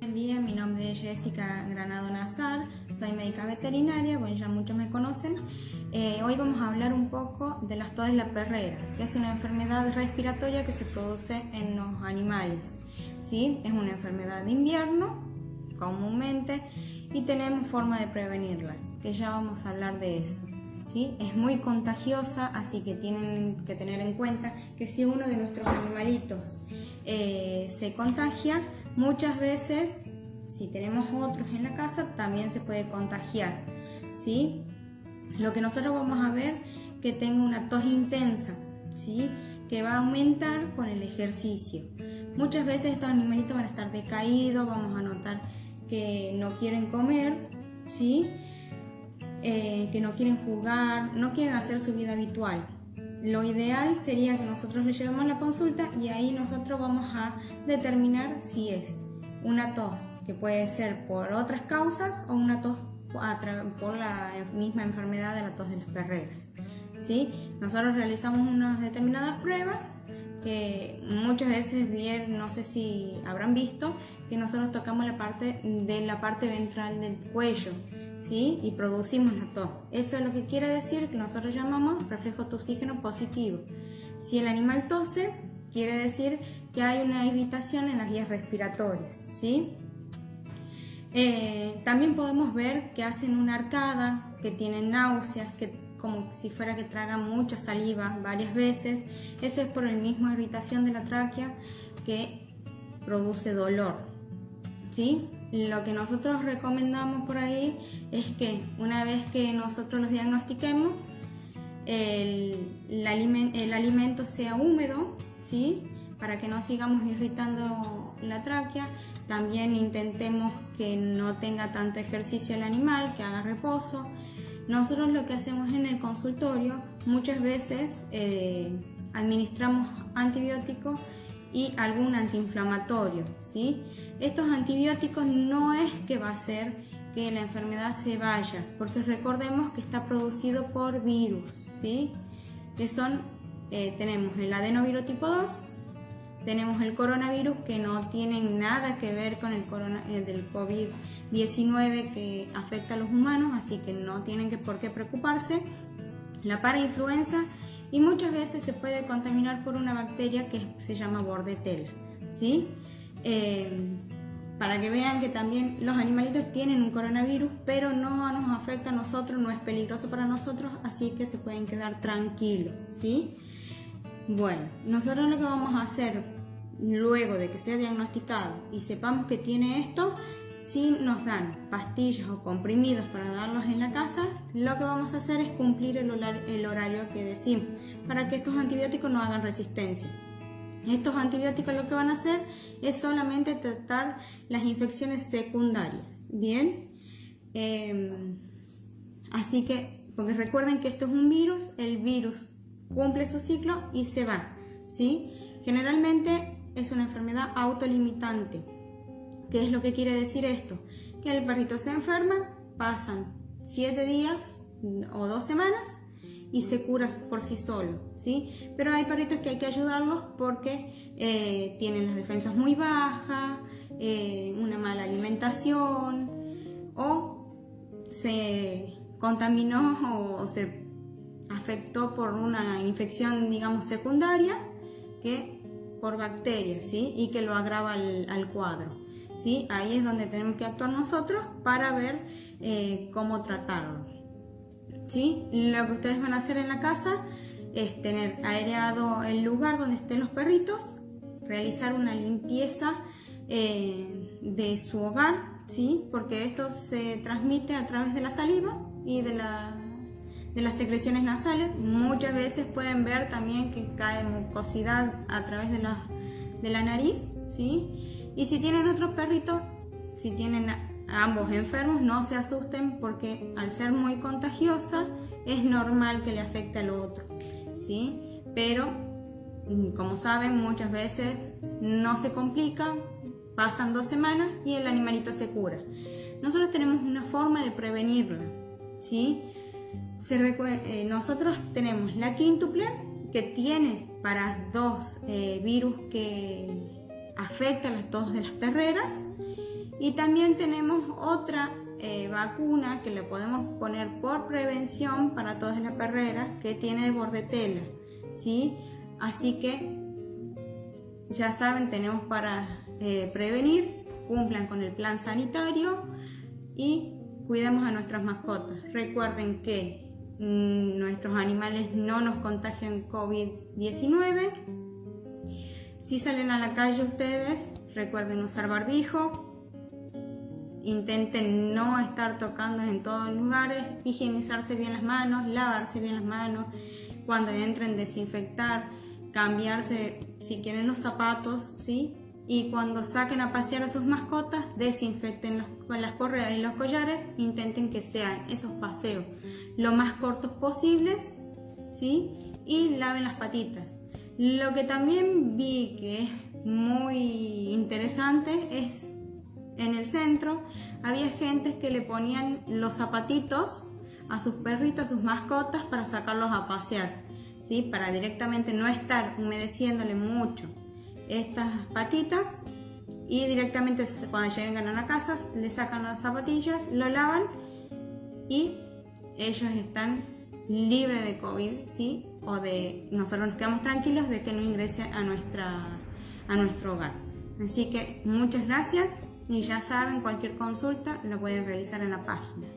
Buen día, mi nombre es Jessica Granado Nazar, soy médica veterinaria, bueno, ya muchos me conocen. Hoy vamos a hablar un poco de las tos de la perrera, que es una enfermedad respiratoria que se produce en los animales, ¿sí? Es una enfermedad de invierno, comúnmente, y tenemos forma de prevenirla, que ya vamos a hablar de eso, ¿sí? Es muy contagiosa, así que tienen que tener en cuenta que si uno de nuestros animalitos se contagia, muchas veces, si tenemos otros en la casa, también se puede contagiar, ¿sí? Lo que nosotros vamos a ver que tenga una tos intensa, ¿sí? Que va a aumentar con el ejercicio. Muchas veces estos animalitos van a estar decaídos, vamos a notar que no quieren comer, ¿sí? Que no quieren jugar, no quieren hacer su vida habitual. Lo ideal sería que nosotros les llevemos a la consulta y ahí nosotros vamos a determinar si es una tos que puede ser por otras causas o una tos por la misma enfermedad de la tos de las perreras, ¿sí? Nosotros realizamos unas determinadas pruebas que muchas veces, bien, no sé si habrán visto, que nosotros tocamos la parte ventral del cuello, ¿sí? Y producimos la tos. Eso es lo que quiere decir que nosotros llamamos reflejo de oxígeno positivo. Si el animal tose, quiere decir que hay una irritación en las vías respiratorias, ¿sí? También podemos ver que hacen una arcada, que tienen náuseas, que como si fuera que tragan mucha saliva varias veces. Eso es por la misma irritación de la tráquea que produce dolor, ¿sí? Lo que nosotros recomendamos por ahí es que una vez que nosotros los diagnostiquemos, el alimento sea húmedo, ¿sí? Para que no sigamos irritando la tráquea. También intentemos que no tenga tanto ejercicio el animal, que haga reposo. Nosotros lo que hacemos en el consultorio, muchas veces administramos antibióticos y algún antiinflamatorio, ¿sí? Estos antibióticos no es que va a hacer que la enfermedad se vaya, porque recordemos que está producido por virus, ¿sí? Que son, tenemos el adenovirus tipo 2, tenemos el coronavirus, que no tienen nada que ver con el del COVID-19 que afecta a los humanos, así que no tienen por qué preocuparse. La parainfluenza, y muchas veces se puede contaminar por una bacteria que se llama Bordetella, ¿sí? Para que vean que también los animalitos tienen un coronavirus, pero no nos afecta a nosotros, no es peligroso para nosotros, así que se pueden quedar tranquilos, ¿sí? Bueno, nosotros lo que vamos a hacer luego de que sea diagnosticado y sepamos que tiene esto, si nos dan pastillas o comprimidos para darlos en la casa, lo que vamos a hacer es cumplir el horario que decimos, para que estos antibióticos no hagan resistencia. Estos antibióticos lo que van a hacer es solamente tratar las infecciones secundarias, ¿bien? Así que, porque recuerden que esto es un virus, el virus cumple su ciclo y se va, ¿sí? Generalmente es una enfermedad autolimitante. ¿Qué es lo que quiere decir esto? Que el perrito se enferma, pasan 7 días o 2 semanas y se cura por sí solo, ¿sí? Pero hay perritos que hay que ayudarlos porque tienen las defensas muy bajas, una mala alimentación, o se contaminó o se afectó por una infección, digamos, secundaria, que por bacterias, ¿sí? Y que lo agrava al cuadro, ¿sí? Ahí es donde tenemos que actuar nosotros para ver cómo tratarlo, ¿sí? Lo que ustedes van a hacer en la casa es tener aireado el lugar donde estén los perritos, realizar una limpieza de su hogar, ¿sí? Porque esto se transmite a través de la saliva y de las secreciones nasales. Muchas veces pueden ver también que cae mucosidad a través de la nariz, ¿sí? Y si tienen otros perritos, si tienen ambos enfermos, no se asusten, porque al ser muy contagiosa es normal que le afecte al otro, ¿sí? Pero como saben, muchas veces no se complica, pasan 2 semanas y el animalito se cura. Nosotros tenemos una forma de prevenirla, ¿sí? Nosotros tenemos la quíntuple, que tiene para 2 virus que afectan a todos de las perreras, y también tenemos otra vacuna que le podemos poner por prevención para todas las perreras, que tiene bordetela, ¿sí? Así que ya saben, tenemos para prevenir, cumplan con el plan sanitario y cuidemos a nuestras mascotas. Recuerden que nuestros animales no nos contagian COVID-19. Si salen a la calle ustedes, recuerden usar barbijo, intenten no estar tocando en todos los lugares, higienizarse bien las manos, lavarse bien las manos, cuando entren desinfectar, cambiarse si quieren los zapatos, ¿sí? Y cuando saquen a pasear a sus mascotas, desinfecten con las correas y los collares, intenten que sean esos paseos lo más cortos posibles, ¿sí? Y laven las patitas. Lo que también vi que es muy interesante es en el centro había gente que le ponían los zapatitos a sus perritos, a sus mascotas, para sacarlos a pasear, ¿sí? Para directamente no estar humedeciéndole mucho estas patitas, y directamente cuando lleguen a la casa le sacan las zapatillas, lo lavan y ellos están libres de COVID, ¿sí? O de nosotros nos quedamos tranquilos de que no ingrese a nuestro hogar. Así que muchas gracias, y ya saben, cualquier consulta lo pueden realizar en la página.